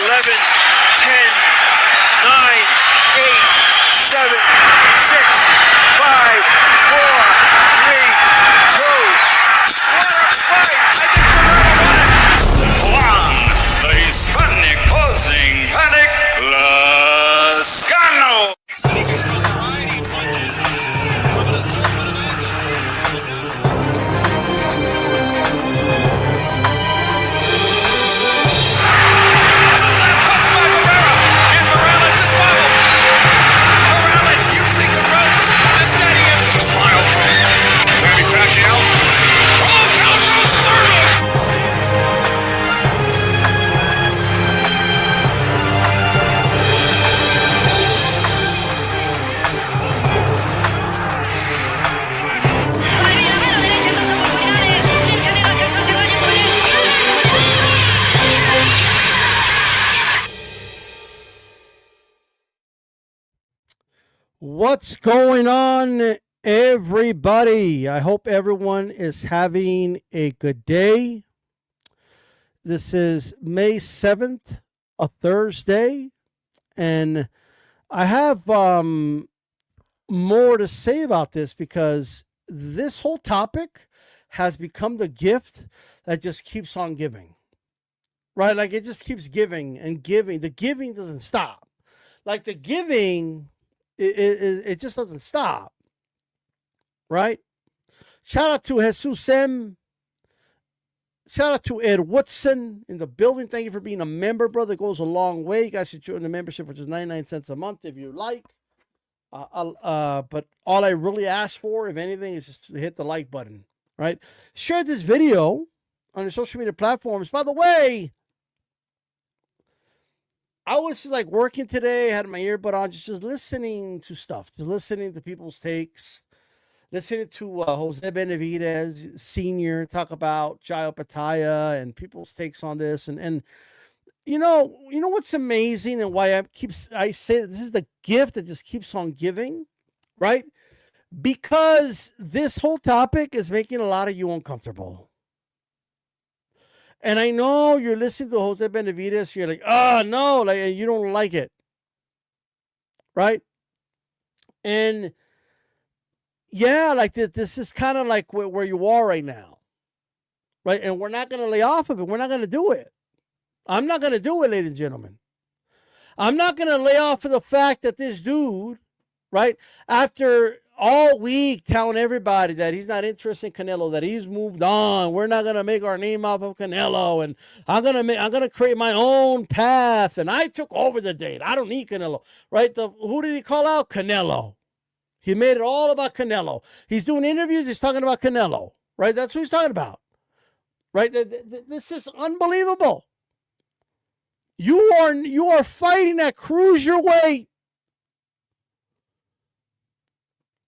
11, 10, 9, 8, 7, 6, 5, 4, 3, 2. What a fight! I think Guerrero won it. Juan, the Hispanic causing panic, Lascano. What's going on, everybody? I hope everyone is having a good day. This is May 7th, a Thursday, and I have more to say about this because this whole topic has become the gift that just keeps on giving, right? Like it just keeps giving and giving. The giving doesn't stop. Like the giving, it just doesn't stop, right? Shout out to Jesus M. Shout out to Ed Woodson in the building. Thank you for being a member, brother. It goes a long way. You guys should join the membership, which is 99 cents a month if you like. But all I really ask for, if anything, is just to hit the like button, right? Share this video on your social media platforms. By the way, I was like working today, had my earbud on, just listening to stuff, just listening to people's takes, listening to Jose Benavidez Sr. talk about Jai Opetia and people's takes on this. And you know what's amazing and why I say this is the gift that just keeps on giving, right? Because this whole topic is making a lot of you uncomfortable. And I know you're listening to Jose Benavidez, you're like, oh no, like you don't like it. Right? And yeah, like this is kind of like where you are right now. Right? And we're not going to lay off of it. We're not going to do it. I'm not going to do it, ladies and gentlemen. I'm not going to lay off of the fact that this dude, right, after all week telling everybody that he's not interested in Canelo, that he's moved on. We're not gonna make our name off of Canelo, and I'm gonna create my own path. And I took over the date. I don't need Canelo, right? Who did he call out? Canelo. He made it all about Canelo. He's doing interviews. He's talking about Canelo, right? That's what he's talking about, right? This is unbelievable. You are fighting at cruiserweight.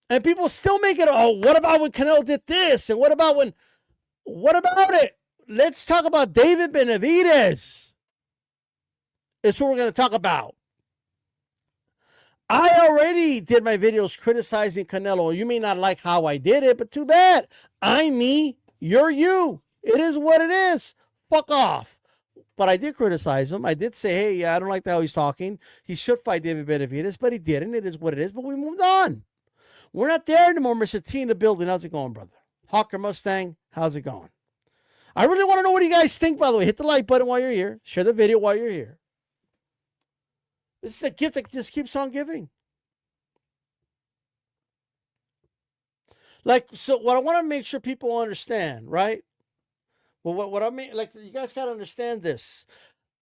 And people still make it, oh, what about when Canelo did this? And what about it? Let's talk about David Benavidez. It's what we're going to talk about. I already did my videos criticizing Canelo. You may not like how I did it, but too bad. I'm me, you're you. It is what it is. Fuck off. But I did criticize him. I did say, hey, yeah, I don't like how he's talking. He should fight David Benavidez, but he didn't. It is what it is, but we moved on. We're not there anymore, Mr. T in the building. How's it going, brother? Hawker Mustang, how's it going? I really want to know what you guys think, by the way. Hit the like button while you're here. Share the video while you're here. This is a gift that just keeps on giving. Like, so what I want to make sure people understand, right? Well, what I mean, like, you guys got to understand this.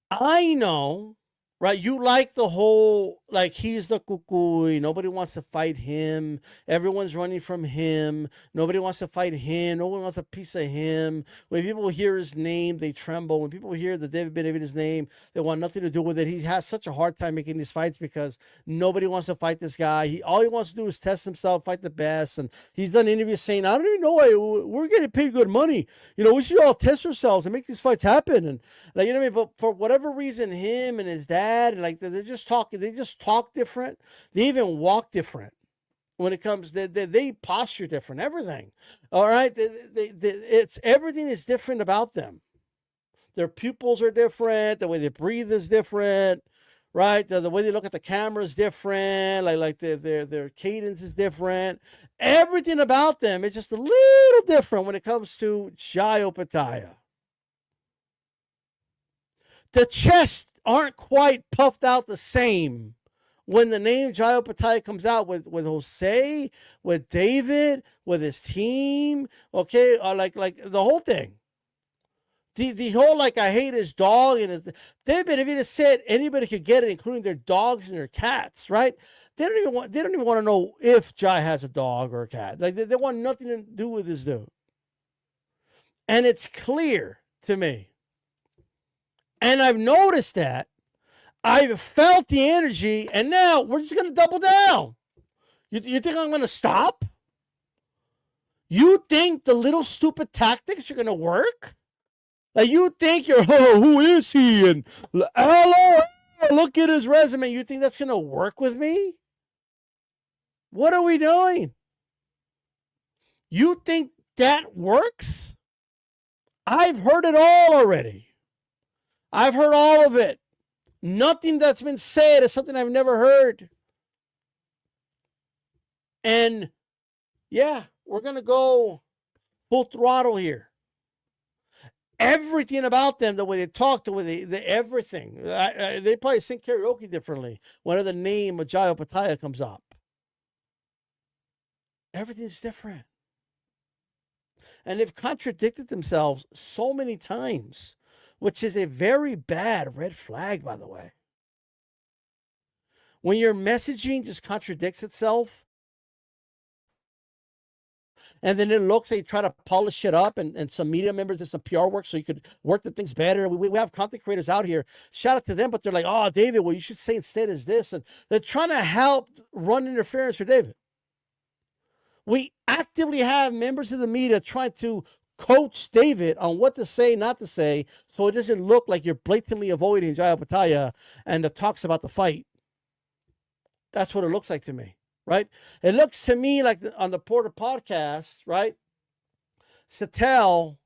I know, right? You like the whole, like, he's the cucuy. Nobody wants to fight him. Everyone's running from him. Nobody wants to fight him. No one wants a piece of him. When people hear his name, they tremble. When people hear the David Benavidez name, they want nothing to do with it. He has such a hard time making these fights because nobody wants to fight this guy. All he wants to do is test himself, fight the best. And he's done interviews saying, I don't even know, we're getting paid good money. You know, we should all test ourselves and make these fights happen. And, like, you know what I mean? But for whatever reason, him and his dad, like, they're just talking. They just talk different. They even walk different. When it comes, they posture different. Everything, all right. It's everything is different about them. Their pupils are different. The way they breathe is different, right? The way they look at the camera is different. Like their cadence is different. Everything about them is just a little different when it comes to Jai Opetia. The chests aren't quite puffed out the same when the name Jai Opetia comes out with Jose, with David, with his team, okay, like the whole thing. The whole, like, I hate his dog, and his, David, if he just said anybody could get it, including their dogs and their cats, right? They don't even want to know if Jai has a dog or a cat. Like they want nothing to do with this dude. And it's clear to me. And I've noticed that. I've felt the energy, and now we're just going to double down. You think I'm going to stop? You think the little stupid tactics are going to work? Like, you think you're, oh, who is he? And hello, look at his resume. You think that's going to work with me? What are we doing? You think that works? I've heard it all already. I've heard all of it. Nothing that's been said is something I've never heard. And yeah, we're going to go full throttle here. Everything about them, the way they talk, the way they everything. They probably sing karaoke differently whenever the name of Jai Opetia comes up. Everything's different. And they've contradicted themselves so many times, which is a very bad red flag, by the way. When your messaging just contradicts itself, and then it looks like you try to polish it up, and some media members did some PR work so you could work the things better. We have content creators out here. Shout out to them, but they're like, oh, David, well, you should say instead is this. And they're trying to help run interference for David. We actively have members of the media trying to coach David on what to say, not to say, so it doesn't look like you're blatantly avoiding Jai Opetia and the talks about the fight. That's what it looks like to me, right? It looks to me like on the Porter podcast, right? Sattel,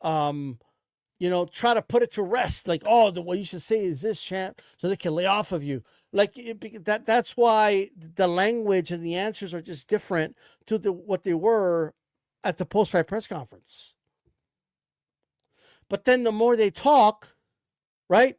try to put it to rest. Like, oh, what you should say is this, champ, so they can lay off of you. Like that's why the language and the answers are just different to what they were at the post-fight press conference. But then the more they talk, right?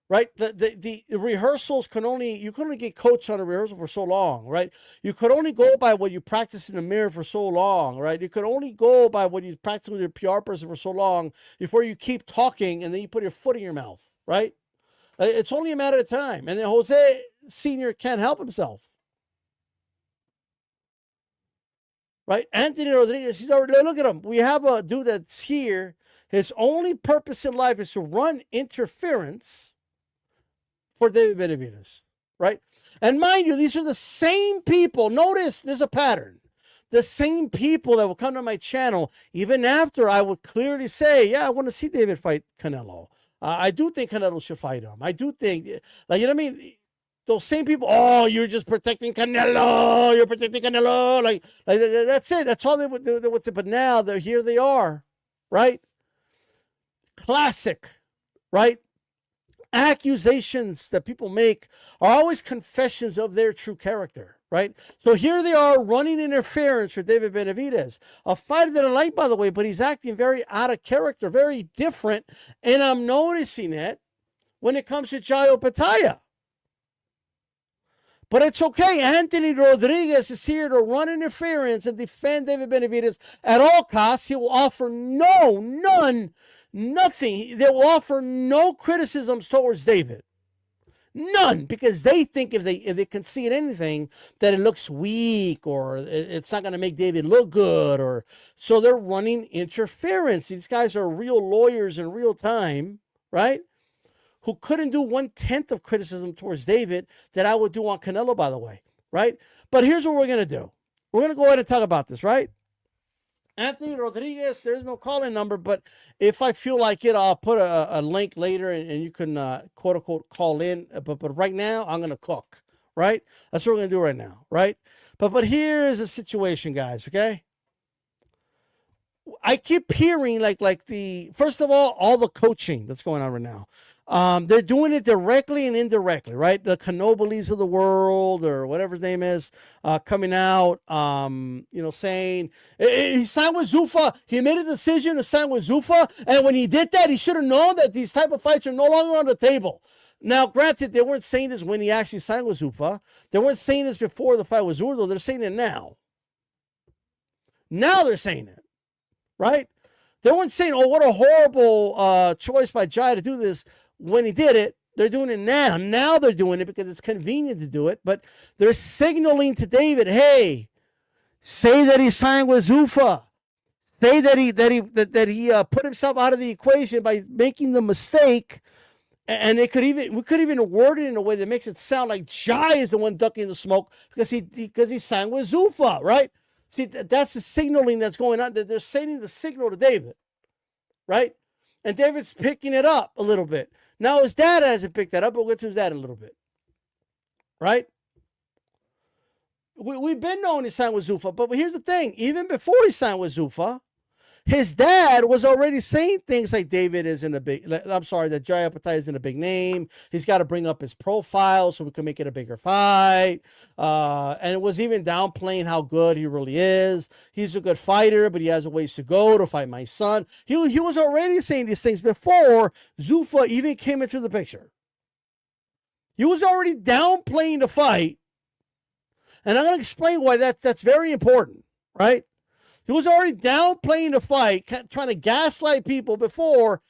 The rehearsals you can only get coached on a rehearsal for so long, right? You could only go by what you practice in the mirror for so long, right? You could only go by what you practice with your PR person for so long before you keep talking and then you put your foot in your mouth, right? It's only a matter of time. And then Jose Sr. can't help himself. Right? Anthony Rodriguez, he's already, look at him. We have a dude that's here. His only purpose in life is to run interference for David Benavidez. Right? And mind you, these are the same people. Notice there's a pattern. The same people that will come to my channel, even after I would clearly say, yeah, I want to see David fight Canelo. I do think Canelo should fight him. I do think, like, you know what I mean? Those same people, oh, you're just protecting Canelo. You're protecting Canelo. Like that's it. That's all they would do. But now here they are, right? Classic, right? Accusations that people make are always confessions of their true character, right? So here they are running interference for David Benavidez. A fighter that I like, by the way, but he's acting very out of character, very different. And I'm noticing it when it comes to Jai Opetia. But it's okay. Anthony Rodriguez is here to run interference and defend David Benavidez at all costs. He will offer nothing. They will offer no criticisms towards David. None, because they think if they concede anything, that it looks weak or it's not going to make David look good. Or so they're running interference. These guys are real lawyers in real time, right? Who couldn't do 1/10 of criticism towards David that I would do on Canelo, by the way, right? But here's what we're going to do. We're going to go ahead and talk about this, right? Anthony Rodriguez, there's no calling number, but if I feel like it, I'll put a link later and you can, quote unquote, call in. But right now, I'm going to cook, right? That's what we're going to do right now, right? But here is the situation, guys, okay? I keep hearing like the first of all the coaching that's going on right now. They're doing it directly and indirectly, right? The Canobiles of the world or whatever his name is, coming out, saying he signed with Zuffa. He made a decision to sign with Zuffa, and when he did that, he should have known that these type of fights are no longer on the table. Now, granted, they weren't saying this when he actually signed with Zuffa. They weren't saying this before the fight with Zurdo. They're saying it now. Now they're saying it, right? They weren't saying, "Oh, what a horrible choice by Jai to do this." When he did it, they're doing it now. Now they're doing it because it's convenient to do it. But they're signaling to David, "Hey, say that he signed with Zuffa. Say that he put himself out of the equation by making the mistake." And we could even word it in a way that makes it sound like Jai is the one ducking the smoke because he signed with Zuffa, right? See, that's the signaling that's going on. They're sending the signal to David, right? And David's picking it up a little bit. Now his dad hasn't picked that up, but we'll get to his dad in a little bit, right? We've been knowing he signed with Zuffa, but here's the thing. Even before he signed with Zuffa, his dad was already saying things like that Jai Opetia isn't a big name. He's got to bring up his profile so we can make it a bigger fight. And it was even downplaying how good he really is. He's a good fighter, but he has a ways to go to fight my son. He was already saying these things before Zuffa even came into the picture. He was already downplaying the fight. And I'm going to explain why that's very important, right? He was already downplaying the fight, trying to gaslight people before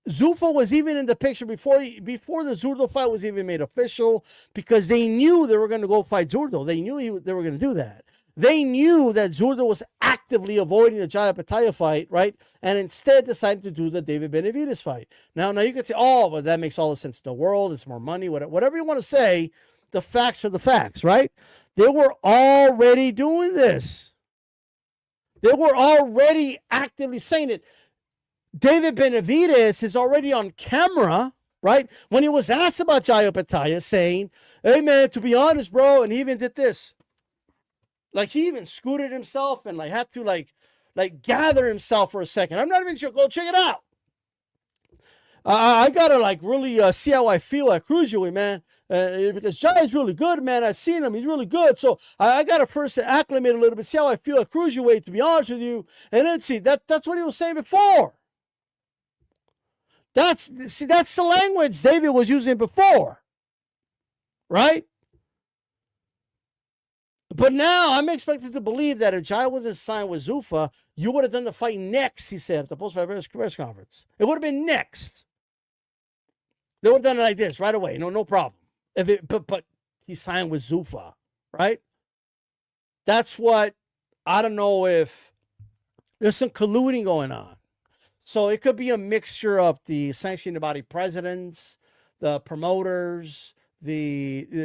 Zuffa was even in the picture, before the Zurdo fight was even made official, because they knew they were going to go fight Zurdo. They knew they were going to do that. They knew that Zurdo was actively avoiding the Jai Opetia fight, right? And instead decided to do the David Benavidez fight. Now you could say, oh, but that makes all the sense in the world. It's more money, whatever you want to say. The facts are the facts, right? They were already doing this. They were already actively saying it. David Benavidez is already on camera, right? When he was asked about Jai Opetia, saying, "Hey man, to be honest, bro," and he even did this. Like he even scooted himself and had to gather himself for a second. I'm not even sure. Go check it out. I gotta really see how I feel at cruiserweight, man. Because Jai is really good, man. I've seen him. He's really good. So I got to first acclimate a little bit, see how I feel at cruiserweight, to be honest with you. And then see, that's what he was saying before. That's the language David was using before. Right? But now I'm expected to believe that if Jai wasn't signed with Zuffa, you would have done the fight next, he said at the post-fight press conference. It would have been next. They would have done it like this right away. No problem. But he signed with Zuffa, right? That's what, I don't know if there's some colluding going on. So it could be a mixture of the sanctioning body presidents, the promoters,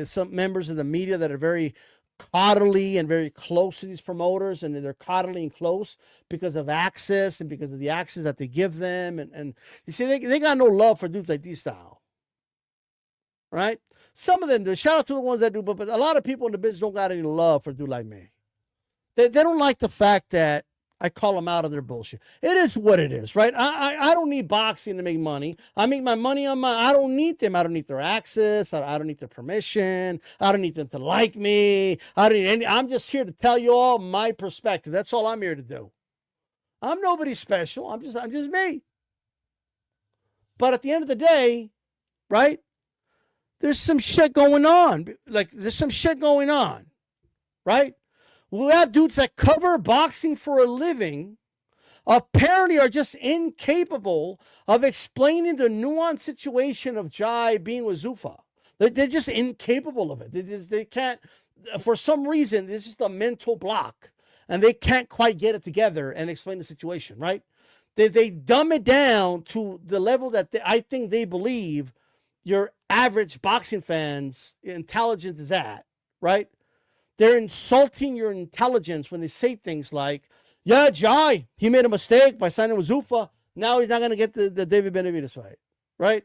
some members of the media that are very coddly and very close to these promoters, and they're coddling close because of access and because of the access that they give them. And you see, they got no love for dudes like these style, right? Some of them do. Shout out to the ones that do, but a lot of people in the business don't got any love for a dude like me. They don't like the fact that I call them out on their bullshit. It is what it is, right? I don't need boxing to make money. I make my money on I don't need them. I don't need their access. I don't need their permission. I don't need them to like me. I don't need any. I'm just here to tell you all my perspective. That's all I'm here to do. I'm nobody special. I'm just me. But at the end of the day, right? There's some shit going on. There's some shit going on, right? We have dudes that cover boxing for a living, apparently are just incapable of explaining the nuanced situation of Jai being with Zuffa. They're just incapable of it. They can't, for some reason, it's just a mental block, and they can't quite get it together and explain the situation, right? They dumb it down to the level that I think they believe your average boxing fan's intelligence is at, right? They're insulting your intelligence when they say things like, yeah, Jai, he made a mistake by signing with Zuffa. Now he's not going to get the David Benavidez fight, right?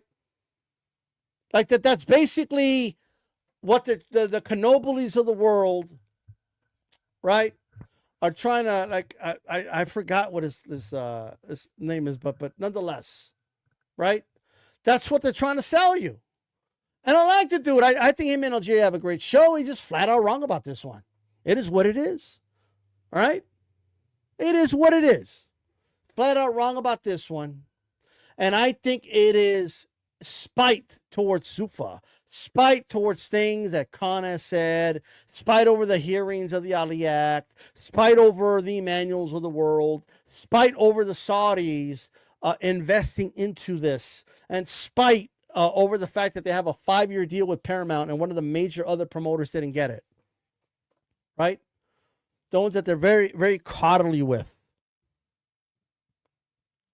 Like that's basically what the Canobiles of the world, right, are trying to, like, I forgot what his name is, but nonetheless, right? That's what they're trying to sell you. And I like the dude. I think him and LJ have a great show. He's just flat out wrong about this one. It is what it is. All right? It is what it is. Flat out wrong about this one. And I think it is spite towards Zuffa, spite towards things that Khan has said, spite over the hearings of the Ali Act, spite over the manuals of the world, spite over the Saudis investing into this, and spite over the fact that they have a 5-year deal with Paramount and one of the major other promoters didn't get it. Right? The ones that they're very, very coddly with.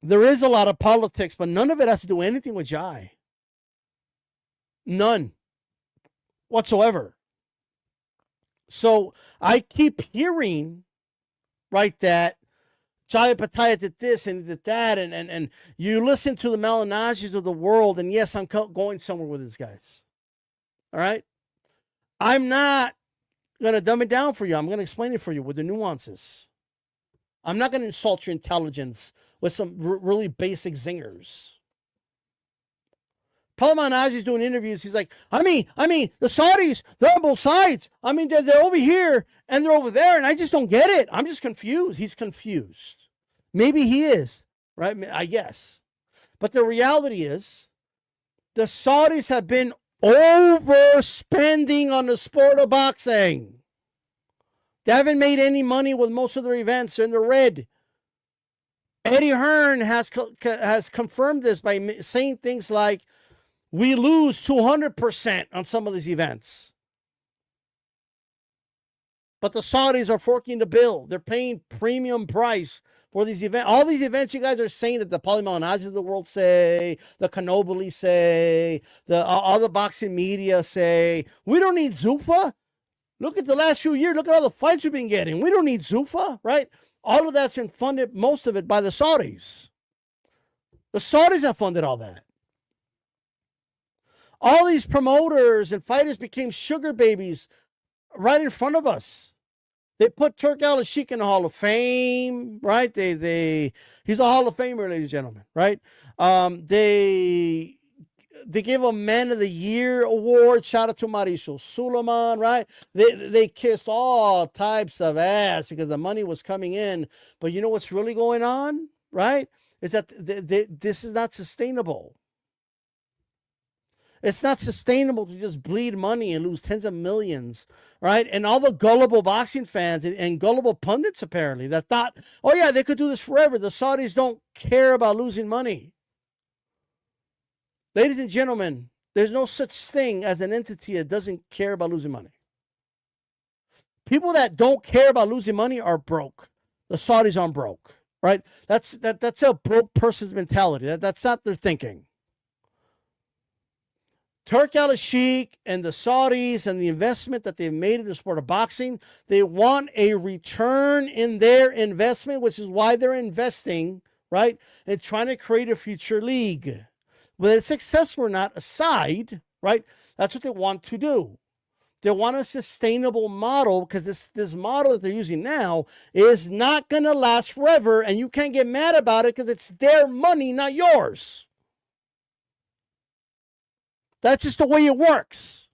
There is a lot of politics, but none of it has to do anything with Jai. None whatsoever. So I keep hearing, right, that Jai Opetia did this and did that, and you listen to the Malinazis of the world, and yes, I'm going somewhere with these guys. All right? I'm not going to dumb it down for you. I'm going to explain it for you with the nuances. I'm not going to insult your intelligence with some really basic zingers. Paul Manazi's doing interviews. He's like, I mean, the Saudis, they're on both sides. I mean, they're over here and they're over there, and I just don't get it. I'm just confused. He's confused. Maybe he is, right? I guess. But the reality is, the Saudis have been overspending on the sport of boxing. They haven't made any money with most of their events. They're in the red. Eddie Hearn has confirmed this by saying things like, we lose 200% on some of these events. But the Saudis are forking the bill. They're paying premium price for these events. All these events you guys are saying that the Paulie Malignaggi of the world say, the Canobili say, all the boxing media say, we don't need Zuffa. Look at the last few years. Look at all the fights we've been getting. We don't need Zuffa, right? All of that's been funded, most of it, by the Saudis. The Saudis have funded all that. All these promoters and fighters became sugar babies right in front of us. They put Turk Al-Sheikh in the Hall of Fame, right? He's a Hall of Famer, ladies and gentlemen, right? They gave him Man of the Year award. Shout out to Mauricio Suleiman, right? They kissed all types of ass because the money was coming in. But you know what's really going on, right? Is that this is not sustainable. It's not sustainable to just bleed money and lose tens of millions, right? And all the gullible boxing fans and gullible pundits, apparently, that thought, oh, yeah, they could do this forever. The Saudis don't care about losing money. Ladies and gentlemen, there's no such thing as an entity that doesn't care about losing money. People that don't care about losing money are broke. The Saudis aren't broke, right? That's a broke person's mentality. That's not their thinking. Turk Al-Sheikh and the Saudis and the investment that they've made in the sport of boxing, they want a return in their investment, which is why they're investing, right, and trying to create a future league. Whether it's successful or not aside, right, that's what they want to do. They want a sustainable model because this model that they're using now is not going to last forever, and you can't get mad about it because it's their money, not yours. That's just the way it works.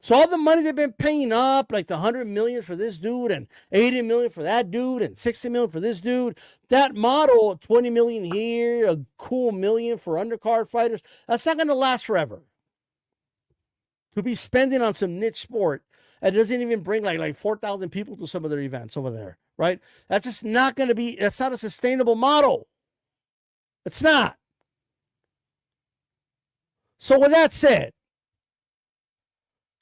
So all the money they've been paying up, like the $100 million for this dude and $80 million for that dude and $60 million for this dude, that model, $20 million here, a cool $1 million for undercard fighters, that's not going to last forever. To be spending on some niche sport that doesn't even bring like 4,000 people to some of their events over there, right? That's just not going to be, that's not a sustainable model. It's not. So with that said,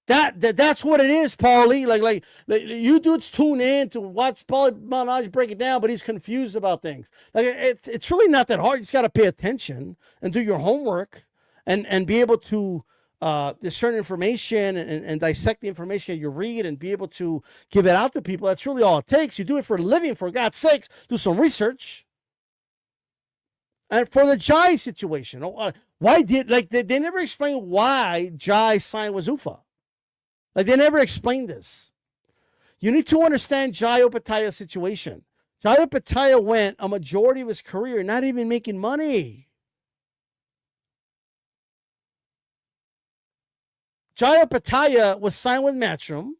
that's what it is, Paulie. Like you dudes tune in to watch Paulie Malignaggi break it down, but he's confused about things. Like it's really not that hard. You just got to pay attention and do your homework and be able to discern information and dissect the information you read and be able to give it out to people. That's really all it takes. You do it for a living, for God's sakes. Do some research. And for the Jai situation, why did, like, they never explained why Jai signed with Zuffa. Like, they never explained this. You need to understand Jai Opetia's situation. Jai Opetia went a majority of his career not even making money. Jai Opetia was signed with Matchroom,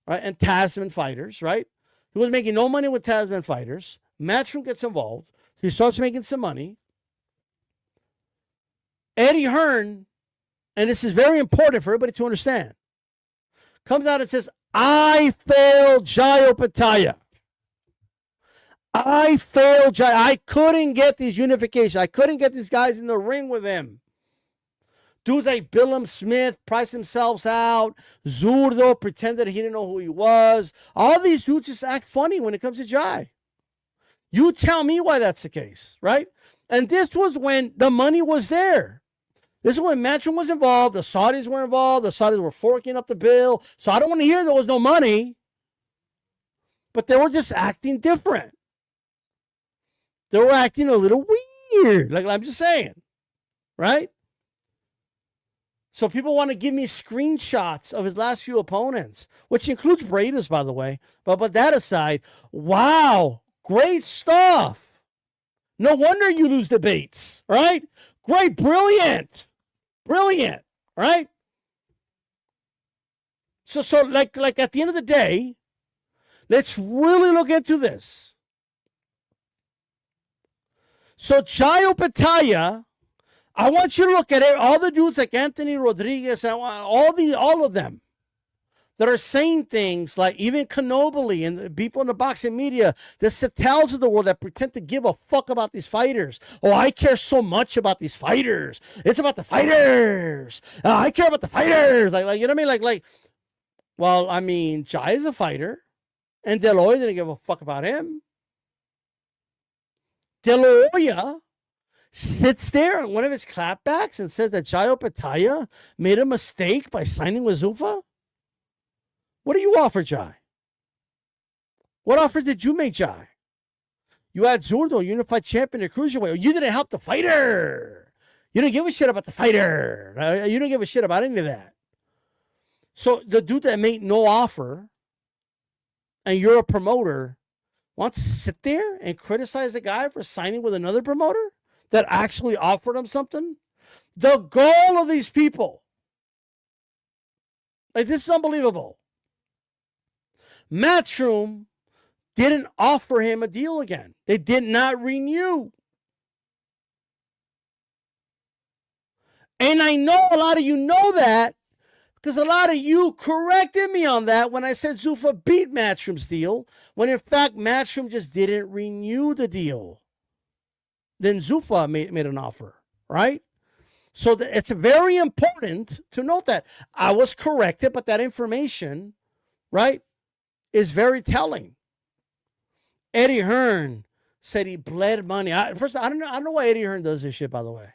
right, and Tasman Fighters, right? He was making no money with Tasman Fighters. Matchroom gets involved. He starts making some money. Eddie Hearn, and this is very important for everybody to understand, comes out and says, I failed Jai Opetia. I failed Jai. I couldn't get these unifications. I couldn't get these guys in the ring with him. Dudes like Billum Smith priced themselves out. Zurdo pretended he didn't know who he was. All these dudes just act funny when it comes to Jai. You tell me why that's the case, right? And this was when the money was there. This is when Matchroom was involved. The Saudis were involved. The Saudis were forking up the bill. So I don't want to hear there was no money. But they were just acting different. They were acting a little weird. Like I'm just saying. Right? So people want to give me screenshots of his last few opponents, which includes Bredas, by the way. But that aside, wow, great stuff. No wonder you lose debates, right? Great, brilliant, right? So like at the end of the day, let's really look into this. So Jai Opetia, I want you to look at it. All the dudes like Anthony Rodriguez and all of them that are saying things like even Canobili and the people in the boxing media, the Satels of the world that pretend to give a fuck about these fighters. Oh, I care so much about these fighters. It's about the fighters. I care about the fighters. Like you know what I mean? Well, I mean, Jai is a fighter, and De La Hoya didn't give a fuck about him. De La Hoya sits there on one of his clapbacks and says that Jai Opetia made a mistake by signing with Zuffa? What do you offer, Jai? What offer did you make, Jai? You had Zurdo, unified champion at cruiserweight. You didn't help the fighter. You didn't give a shit about the fighter. You didn't give a shit about any of that. So the dude that made no offer, and you're a promoter, wants to sit there and criticize the guy for signing with another promoter that actually offered him something? The goal of these people, like, this is unbelievable. Matchroom didn't offer him a deal again. They did not renew. And I know a lot of you know that because a lot of you corrected me on that when I said Zuffa beat Matchroom's deal, when in fact Matchroom just didn't renew the deal. Then Zuffa made an offer, right? So it's very important to note that. I was corrected, but that information, right, is very telling. Eddie Hearn said he bled money. First, I don't know why Eddie Hearn does this shit, by the way.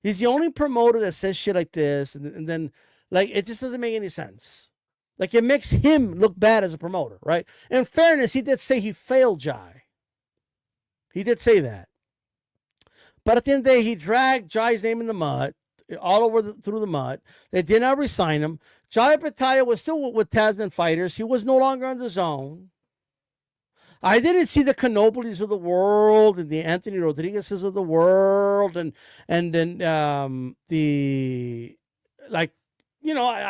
He's the only promoter that says shit like this, and then, like, it just doesn't make any sense. Like, it makes him look bad as a promoter, right? In fairness, he did say he failed Jai. He did say that. But at the end of the day, he dragged Jai's name in the mud, all over through the mud. They did not resign him. Jai Opetia was still with Tasman Fighters. He was no longer on the zone. I didn't see the Canobilis of the world and the Anthony Rodriguez's of the world and then I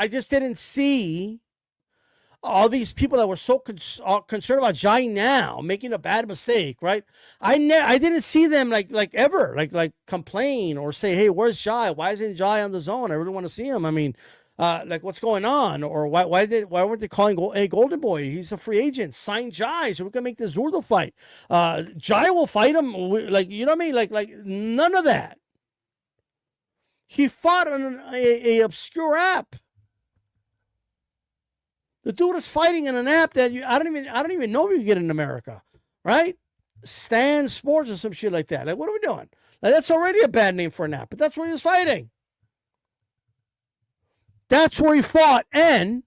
just didn't see all these people that were so concerned about Jai now making a bad mistake, right? I didn't see them like ever complain or say, hey, where's Jai? Why isn't Jai on the zone? I really want to see him. I mean, what's going on? Or why weren't they calling Golden Boy? He's a free agent. Sign Jai so we can make the Zurdo fight. Jai will fight him. You know what I mean? Like none of that. He fought on a obscure app. The dude is fighting in an app that I don't even know if you get in America, right? Stan Sports or some shit like that. Like, what are we doing? Like, that's already a bad name for an app, but that's where he was fighting. That's where he fought, and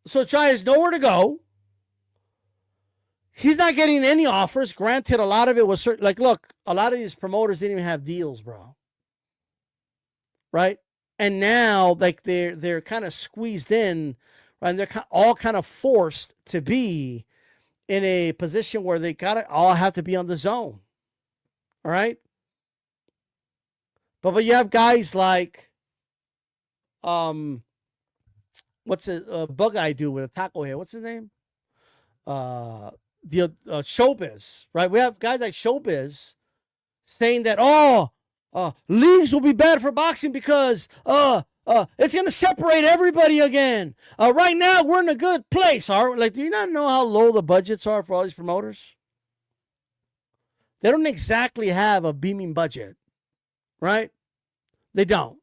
so Jai has nowhere to go. He's not getting any offers. Granted, a lot of it was look, a lot of these promoters didn't even have deals, bro. Right? And now, like, they're kind of squeezed in, right? And they're all kind of forced to be in a position where they gotta all have to be on the zone. All right. But you have guys like what's it bug eye do with a taco head? What's his name? The Showbiz, right? We have guys like Showbiz saying that leagues will be bad for boxing because it's gonna separate everybody again. Right now we're in a good place. Like, do you not know how low the budgets are for all these promoters? They don't exactly have a beaming budget, right? They don't.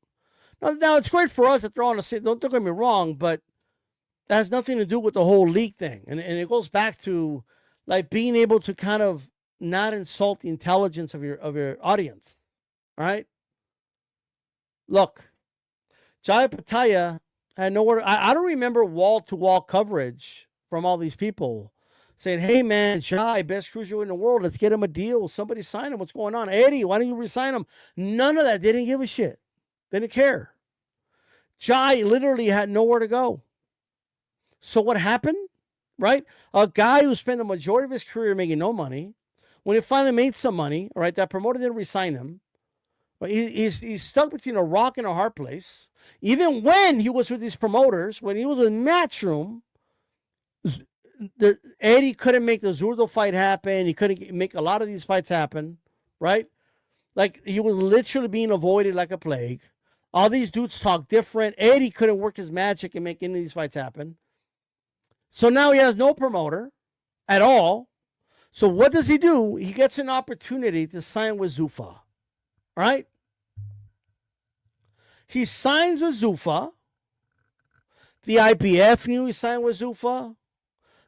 Now it's great for us that they're on the same. Don't get me wrong, but that has nothing to do with the whole league thing, and it goes back to like being able to kind of not insult the intelligence of your audience. All right. Look, Jai Opetia had nowhere. I don't remember wall-to-wall coverage from all these people saying, "Hey man, Jai, best cruiserweight in the world. Let's get him a deal. Somebody sign him. What's going on, Eddie? Why don't you resign him?" None of that. They didn't give a shit. They didn't care. Jai literally had nowhere to go. So what happened? Right? A guy who spent the majority of his career making no money, when he finally made some money, all right, that promoter didn't resign him. He's stuck between a rock and a hard place. Even when he was with these promoters, when he was in Matchroom, Eddie couldn't make the Zurdo fight happen. He couldn't make a lot of these fights happen, right? Like, he was literally being avoided like a plague. All these dudes talk different. Eddie couldn't work his magic and make any of these fights happen. So now he has no promoter at all. So what does he do? He gets an opportunity to sign with Zuffa. All right? He signs with Zuffa. The IBF knew he signed with Zuffa.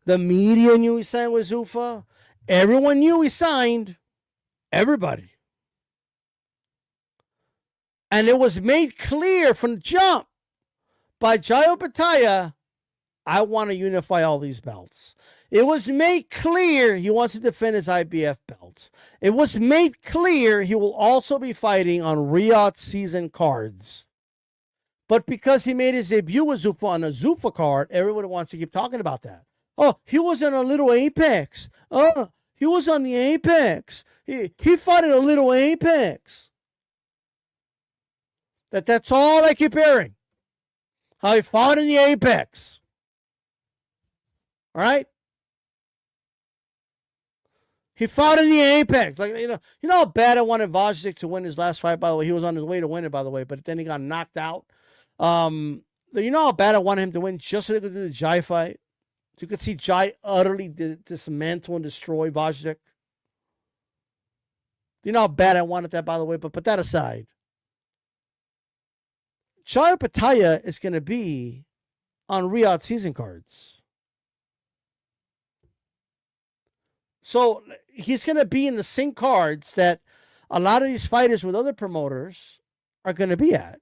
The media knew he signed with Zuffa. Everyone knew he signed. Everybody. And it was made clear from the jump by Jai Opetia, I want to unify all these belts. It was made clear he wants to defend his IBF belt. It was made clear he will also be fighting on Riyadh season cards. But because he made his debut with Zuffa on a Zuffa card, everyone wants to keep talking about that. Oh, he was on a little Apex. Oh, he was on the Apex. He fought in a little Apex. That's all I keep hearing. How he fought in the Apex. All right? He fought in the Apex. Like, you know how bad I wanted Vajic to win his last fight, by the way. He was on his way to win it, by the way, but then he got knocked out. You know how bad I wanted him to win just so they could do the Jai fight? So you could see Jai utterly dismantle and destroy Vajic. You know how bad I wanted that, by the way, but put that aside. Jai Opetia is going to be on Riyadh season cards. So he's going to be in the same cards that a lot of these fighters with other promoters are going to be at.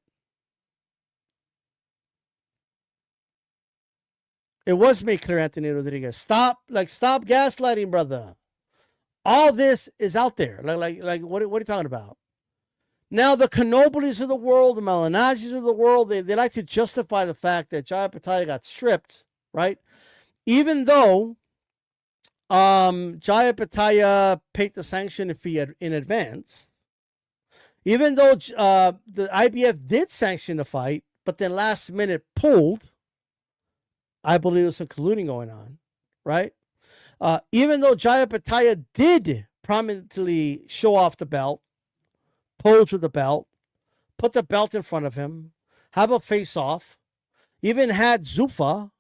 It was made clear, Anthony Rodriguez. Stop gaslighting, brother. All this is out there. Like what are you talking about? Now, the Canoblies of the world, the Malinazis of the world, they like to justify the fact that Jai Opetia got stripped, right? Even though Jai Opetia paid the sanction fee in advance, even though the IBF did sanction the fight, but then last minute pulled, I believe there's some colluding going on, right? Even though Jai Opetia did prominently show off the belt, pose with the belt, put the belt in front of him, have a face-off, even had Zuffa,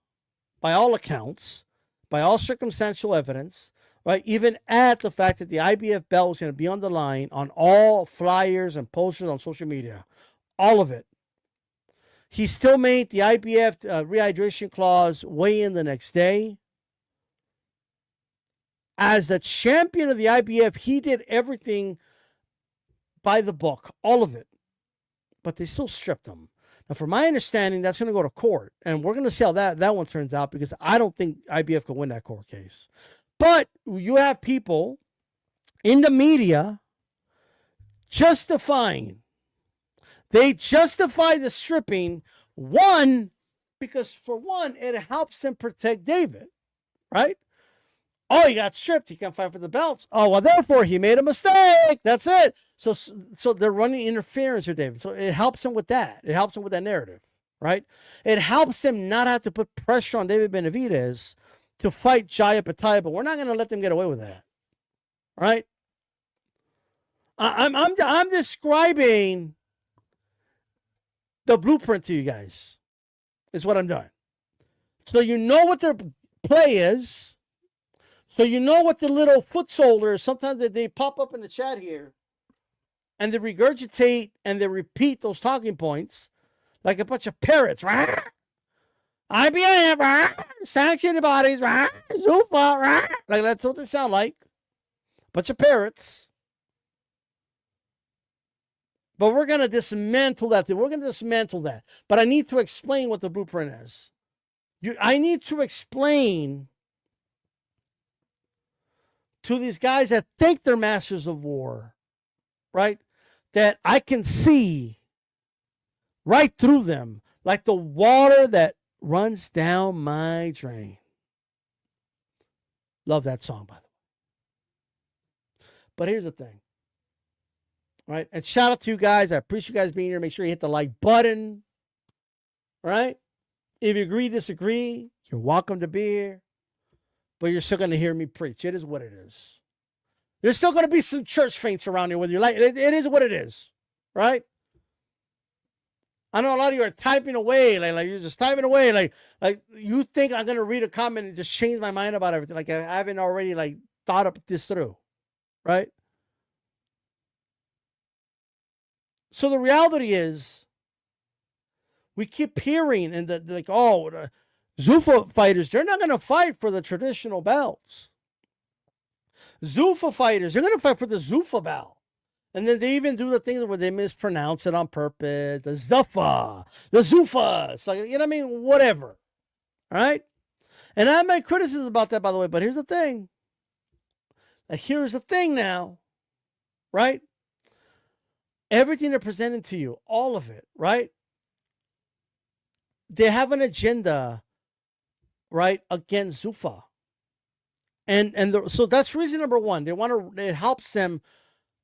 by all accounts, by all circumstantial evidence, right? Even at the fact that the IBF belt was going to be on the line on all flyers and posters on social media, all of it. He still made the IBF rehydration clause weigh in the next day. As the champion of the IBF, he did everything by the book, all of it. But they still stripped him. Now, from my understanding, that's going to go to court. And we're going to see how that one turns out, because I don't think IBF can win that court case. But you have people in the media justifying They justify the stripping, one, because for one, it helps them protect David, right? Oh, he got stripped. He can't fight for the belts. Oh, well, therefore, he made a mistake. That's it. So they're running interference with David. So it helps him with that. It helps him with that narrative, right? It helps him not have to put pressure on David Benavidez to fight Jai Opetia, but we're not going to let them get away with that, right? I'm describing the blueprint to you guys, is what I'm doing. So you know what their play is. So you know what the little foot soldiers, sometimes they pop up in the chat here, and they regurgitate and they repeat those talking points like a bunch of parrots. Right? IBM, right? Sanctioned bodies, right? Zufa, right? Like that's what they sound like. Bunch of parrots. But we're going to dismantle that. We're going to dismantle that. But I need to explain what the blueprint is. I need to explain to these guys that think they're masters of war, right? That I can see right through them like the water that runs down my drain. Love that song, by the way. But here's the thing. Right? And shout out to you guys. I appreciate you guys being here. Make sure you hit the like button. Right? If you agree, disagree, you're welcome to be here. But you're still going to hear me preach. It is what it is. There's still going to be some church faints around here, whether you like it. It is what it is. Right? I know a lot of you are typing away. Like you're just typing away. Like you think I'm going to read a comment and just change my mind about everything. Like I haven't already thought up this through. Right? So the reality is, we keep hearing and the Zuffa fighters, they're not going to fight for the traditional belts. Zuffa fighters, they're going to fight for the Zuffa belt. And then they even do the things where they mispronounce it on purpose. The Zuffa, the Zuffa. It's like, you know what I mean? Whatever. All right? And I have my criticism about that, by the way. But here's the thing. Here's the thing now. Right? Everything they're presenting to you, all of it, right? They have an agenda, right, against Zuffa. So that's reason number one. It helps them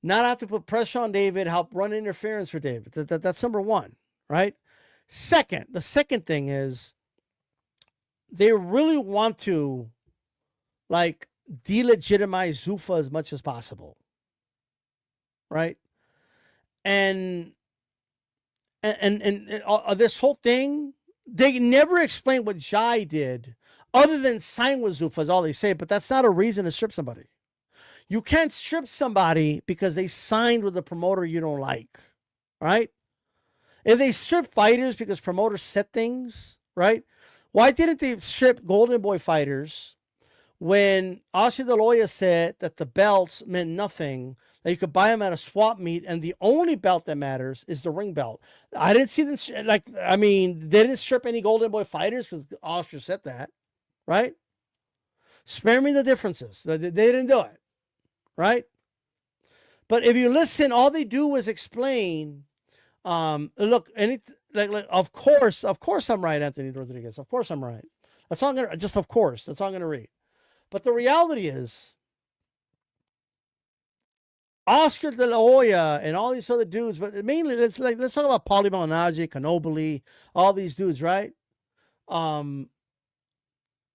not have to put pressure on David, help run interference for David. That's number one, right? The second thing is they really want to delegitimize Zuffa as much as possible, right? And this whole thing, they never explain what Jai did other than sign with Zuffa is all they say, but that's not a reason to strip somebody. You can't strip somebody because they signed with a promoter you don't like, right? If they strip fighters because promoters set things, right? Why didn't they strip Golden Boy fighters when Oscar De La Hoya said that the belts meant nothing, that you could buy them at a swap meet, and the only belt that matters is the ring belt? I didn't see this. They didn't strip any Golden Boy fighters because Oscar said that, right? Spare me the differences. They didn't do it, right? But if you listen, all they do is explain. Look, of course, I'm right, Anthony Rodriguez. Of course, I'm right. That's all I'm gonna. Just of course, that's all I'm gonna read. But the reality is, Oscar De La Hoya and all these other dudes, but mainly let's talk about Paulie Malignaggi, Canobili, all these dudes, right?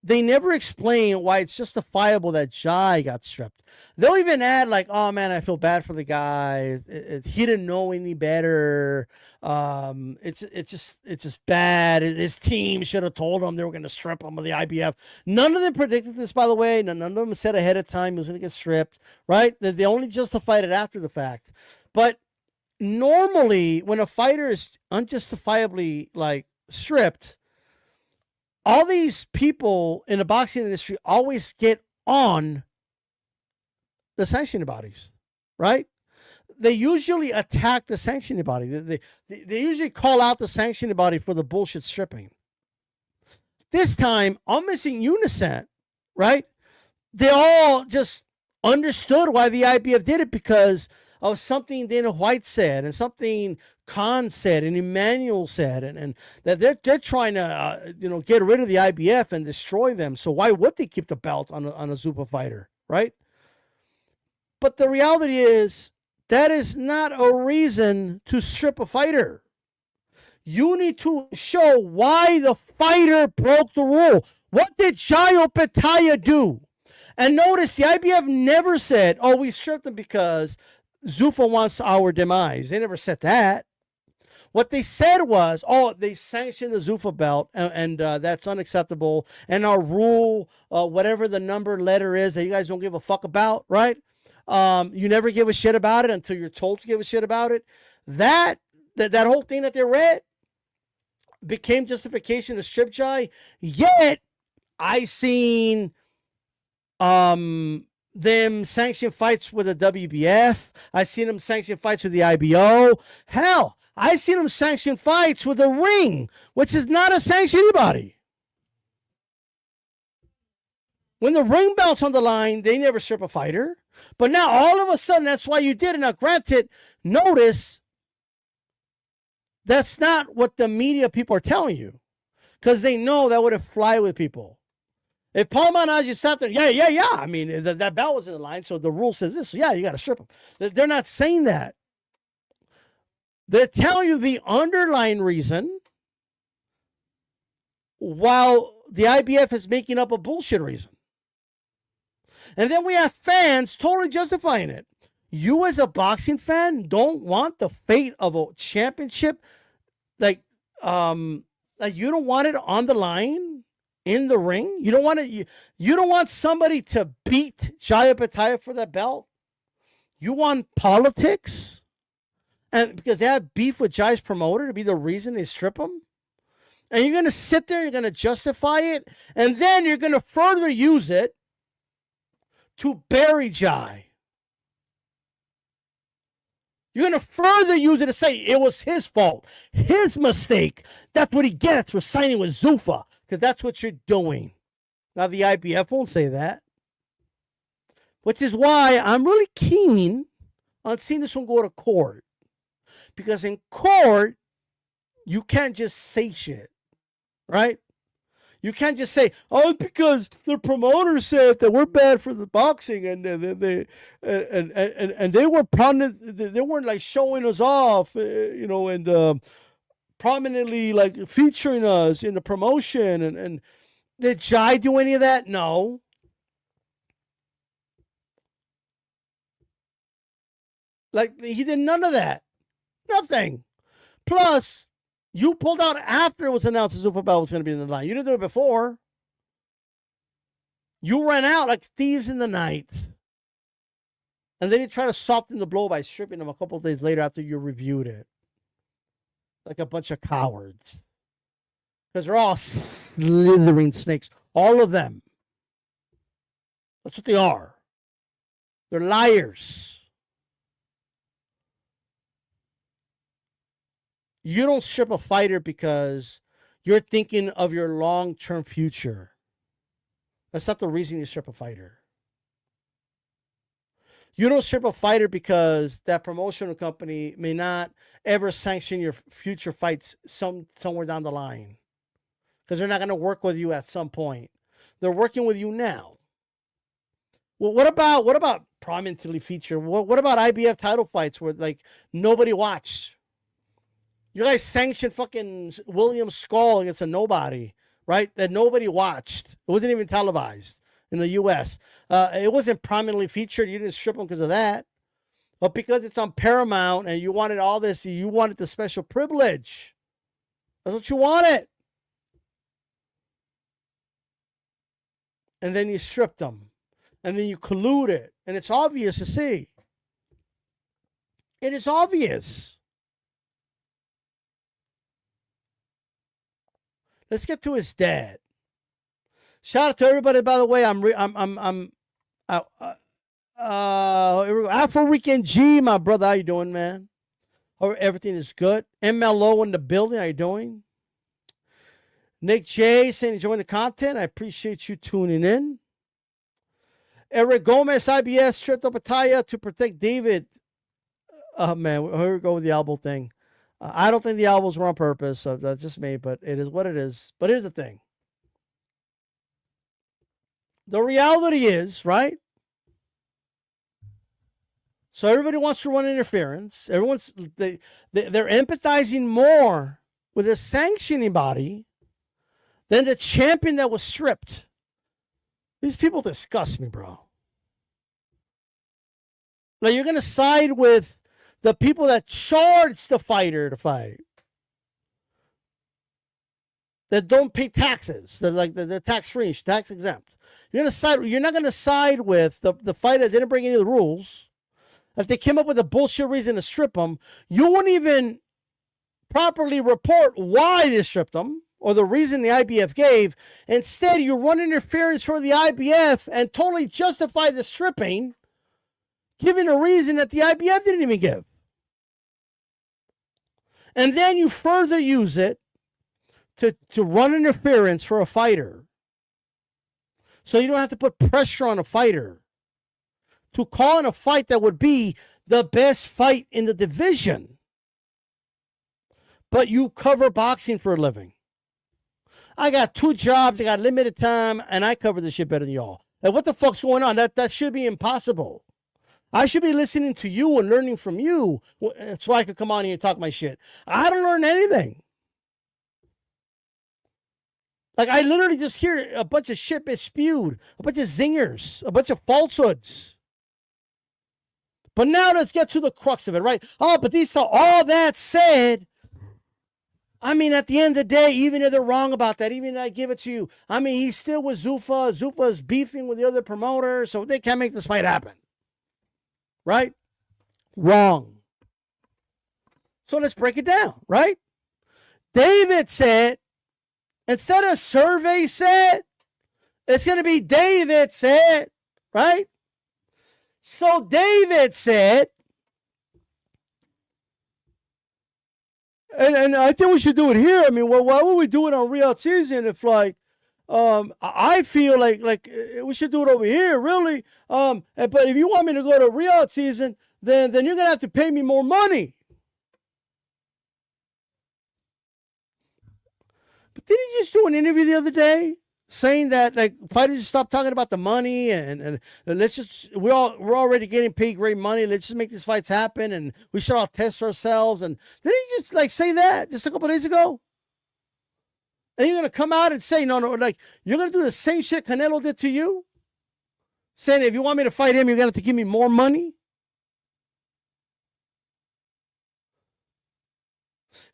They never explain why it's justifiable that Jai got stripped. They'll even add oh man, I feel bad for the guy. He didn't know any better. It's just bad. His team should have told him they were going to strip him of the IBF. None of them predicted this, by the way. None of them said ahead of time he was going to get stripped, right? They only justified it after the fact. But normally, when a fighter is unjustifiably stripped, all these people in the boxing industry always get on the sanctioning bodies, right? They usually attack the sanctioning body. They usually call out the sanctioning body for the bullshit stripping. This time, almost in unison, right? They all just understood why the IBF did it because of something Dana White said and something Khan said and Emmanuel said, and that they're trying to get rid of the IBF and destroy them. So why would they keep the belt on a Zuffa fighter, right? But the reality is that is not a reason to strip a fighter. You need to show why the fighter broke the rule. What did Jai Opetia do? And notice the IBF never said, "Oh, we stripped him because Zuffa wants our demise." They never said that. What they said was, "Oh, they sanctioned the Zuffa belt, and that's unacceptable. And our rule, whatever the number letter is that you guys don't give a fuck about, right? You never give a shit about it until you're told to give a shit about it." That whole thing that they read became justification to strip Jai. Yet I seen them sanction fights with the WBF. I seen them sanction fights with the IBO. Hell, I seen them sanction fights with the Ring, which is not a sanction anybody. When the Ring belt's on the line, they never strip a fighter. But now all of a sudden, that's why you did it. Now, granted, notice that's not what the media people are telling you, because they know that would fly with people. If Paul Manaji sat there, yeah. I mean, that belt was in the line, so the rule says this. So yeah, you got to strip him. They're not saying that. They tell you the underlying reason, while the IBF is making up a bullshit reason. And then we have fans totally justifying it. You as a boxing fan don't want the fate of a championship, like you don't want it on the line in the ring. You don't want it. You don't want somebody to beat Jai Opetia for that belt. You want politics, and because they have beef with Jai's promoter to be the reason they strip him. And you're going to sit there, you're going to justify it, and then you're going to further use it to bury Jai. You're going to further use it to say it was his fault, his mistake. That's what he gets for signing with Zuffa, because that's what you're doing. Now, the IBF won't say that, which is why I'm really keen on seeing this one go to court. Because in court, you can't just say shit, right? You can't just say, "Oh, it's because the promoter said that we're bad for the boxing, and they were prominent. They weren't like showing us off, and prominently like featuring us in the promotion." And did Jai do any of that? No. Like, he did none of that. Nothing. Plus, you pulled out after it was announced the Zuffa belt was going to be in the line. You didn't do it before. You ran out like thieves in the night. And then you try to soften the blow by stripping them a couple of days later after you reviewed it. Like a bunch of cowards. Because they're all slithering snakes. All of them. That's what they are. They're liars. You don't strip a fighter because you're thinking of your long-term future. That's not the reason you strip a fighter. You don't strip a fighter because that promotional company may not ever sanction your future fights somewhere down the line. Because they're not going to work with you at some point. They're working with you now. Well, what about prominently featured? What about IBF title fights where like nobody watched? You guys sanctioned fucking William Skull against a nobody, right? That nobody watched. It wasn't even televised in the U.S. It wasn't prominently featured. You didn't strip them because of that. But because it's on Paramount and you wanted all this, you wanted the special privilege. That's what you wanted. And then you stripped them. And then you colluded. And it's obvious to see. It is obvious. Let's get to his dad. Shout out to everybody, by the way. Afro Weekend G, my brother. How you doing, man? Hope everything is good. MLO in the building. How you doing? Nick J saying enjoying the content. I appreciate you tuning in. Eric Gomez, IBS, stripped up Opetia to protect David. Oh, man. Here we go with the elbow thing. I don't think the elbows were on purpose, so that's just me, but it is what it is. But here's the thing. The reality is, right? So everybody wants to run interference. They're empathizing more with a sanctioning body than the champion that was stripped. These people disgust me, bro. Like, you're going to side with the people that charged the fighter to fight, that don't pay taxes, they're tax-free, tax-exempt. You're not going to side with the fighter that didn't bring any of the rules. If they came up with a bullshit reason to strip them, you won't even properly report why they stripped them or the reason the IBF gave. Instead, you run interference for the IBF and totally justify the stripping, giving a reason that the IBF didn't even give. And then you further use it to run interference for a fighter. So you don't have to put pressure on a fighter to call in a fight that would be the best fight in the division. But you cover boxing for a living. I got 2 jobs, I got limited time, and I cover this shit better than y'all. And what the fuck's going on? That should be impossible. I should be listening to you and learning from you so I could come on here and talk my shit. I don't learn anything. Like, I literally just hear a bunch of shit be spewed, a bunch of zingers, a bunch of falsehoods. But now let's get to the crux of it, right? Oh, but all that said, I mean, at the end of the day, even if they're wrong about that, even if I give it to you, I mean, he's still with Zuffa. Zuffa's beefing with the other promoter, so they can't make this fight happen. Right? Wrong. So let's break it down, right? David said, instead of survey said, it's going to be David said, right? So David said, and I think we should do it here. I mean, well, why would we do it on Real Season if, like, I feel like we should do it over here, really. But if you want me to go to Real Season, then you're gonna have to pay me more money. But didn't he just do an interview the other day saying that, like, fighters just stop talking about the money and let's just we're already getting paid great money. Let's just make these fights happen, and we should all test ourselves. And didn't he just like say that just a couple days ago? And you're gonna come out and say no, like you're gonna do the same shit Canelo did to you, saying if you want me to fight him, you're gonna have to give me more money.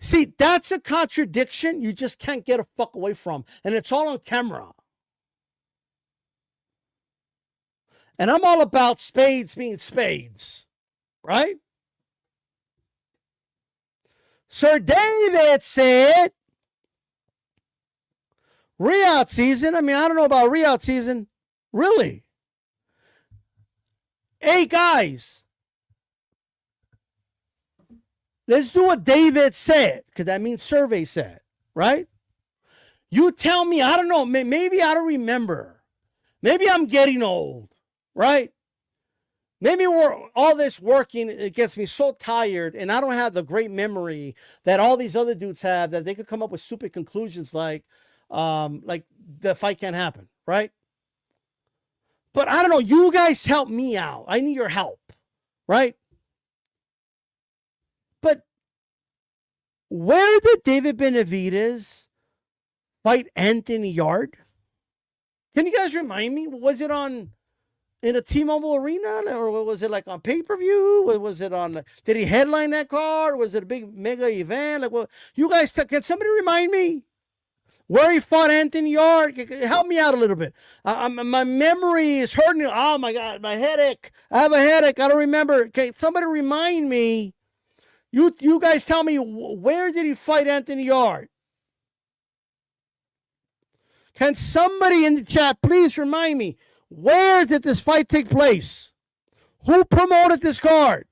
See, that's a contradiction you just can't get a fuck away from. And it's all on camera. And I'm all about spades being spades. Right? Sir David said, re-out season. I mean, I don't know about re-out season. Really? Hey, guys. Let's do what David said, because that means survey said, right? You tell me, I don't know, maybe I don't remember. Maybe I'm getting old, right? Maybe all this working, it gets me so tired, and I don't have the great memory that all these other dudes have, that they could come up with stupid conclusions like the fight can't happen, right? But I don't know, you guys help me out. I need your help, right? But where did David Benavidez fight Anthony Yard? Can you guys remind me? Was it in a T-Mobile Arena, or was it like on pay-per-view? Was it on? Did he headline that card? Was it a big mega event? Like, well, you guys, can somebody remind me where he fought Anthony Yard? Help me out a little bit. My memory is hurting. Oh my God, my headache. I have a headache. I don't remember. Okay, somebody remind me. You guys tell me, where did he fight Anthony Yard? Can somebody in the chat please remind me, where did this fight take place? Who promoted this card?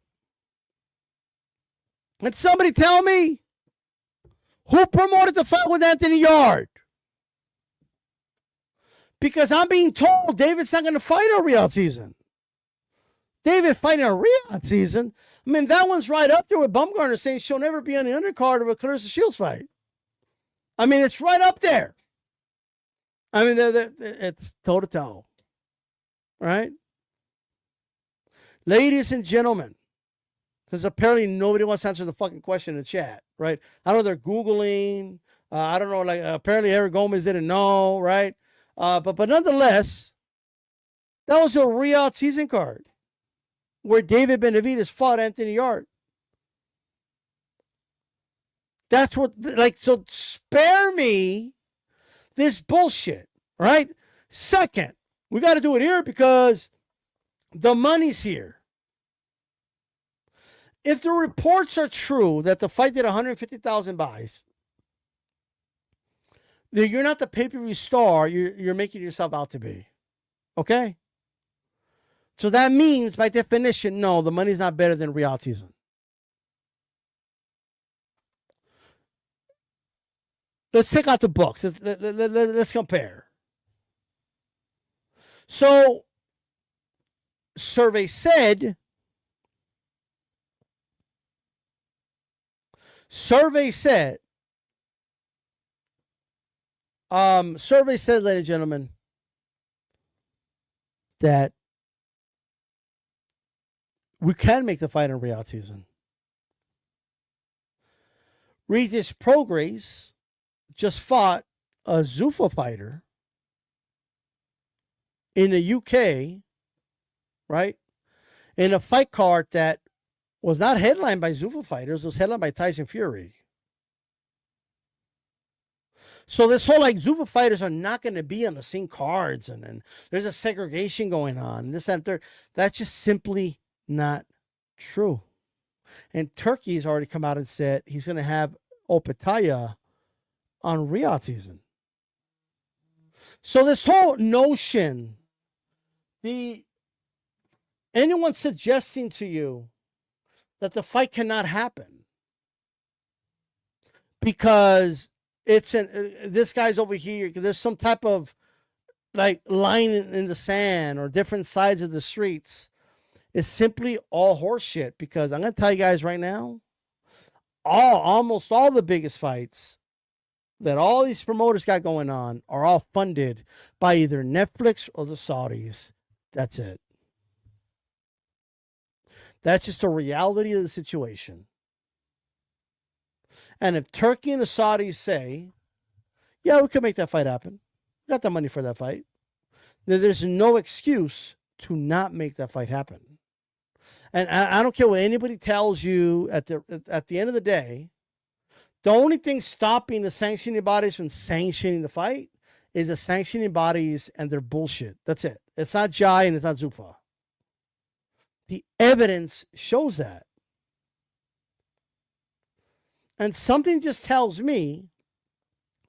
Can somebody tell me who promoted the fight with Anthony Yard? Because I'm being told David's not going to fight a Real season. David fighting a Real season? I mean, that one's right up there with Bumgarner saying she'll never be on the undercard of a Clarissa Shields fight. I mean, it's right up there. I mean, it's toe to toe. Right? Ladies and gentlemen, because apparently nobody wants to answer the fucking question in the chat, right? I know they're Googling. I don't know, like apparently Eric Gomez didn't know, right? But nonetheless, that was a Riyadh season card where David Benavidez fought Anthony Yard. That's what, like, so spare me this bullshit, right? Second, we got to do it here because the money's here. If the reports are true that the fight did 150,000 buys, then you're not the pay-per-view star you're making yourself out to be. Okay? So that means, by definition, no, the money's not better than Riyadh season. Let's take out the books. Let's compare. So, survey said, ladies and gentlemen, that we can make the fight in Riyadh season. Regis Prograis just fought a Zuffa fighter in the UK, right? In a fight card that was not headlined by Zuffa fighters, it was headlined by Tyson Fury. So this whole like Zuffa fighters are not going to be on the same cards, and there's a segregation going on. This, that, third. That's just simply not true. And Turkey has already come out and said he's going to have Opetia on Riyadh season. So this whole notion, anyone suggesting to you that the fight cannot happen because this guy's over here, there's some type of like line in the sand or different sides of the streets, is simply all horseshit. Because I'm going to tell you guys right now, almost all the biggest fights that all these promoters got going on are all funded by either Netflix or the Saudis. That's it. That's just the reality of the situation. And if Turkey and the Saudis say, yeah, we could make that fight happen, we got the money for that fight, then there's no excuse to not make that fight happen. And I don't care what anybody tells you at the end of the day, the only thing stopping the sanctioning bodies from sanctioning the fight is the sanctioning bodies and their bullshit. That's it. It's not Jai and it's not Zuffa. The evidence shows that. And something just tells me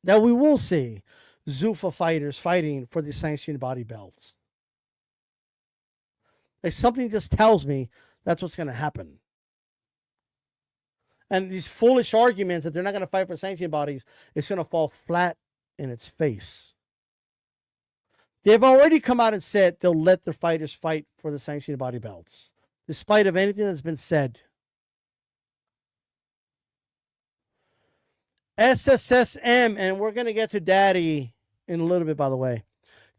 that we will see Zuffa fighters fighting for the sanctioned body belts. Like something just tells me that's what's going to happen. And these foolish arguments that they're not going to fight for sanctioned bodies, it's going to fall flat in its face. They've already come out and said they'll let their fighters fight for the sanctioned body belts, despite of anything that's been said. SSSM, and we're going to get to Daddy in a little bit, by the way.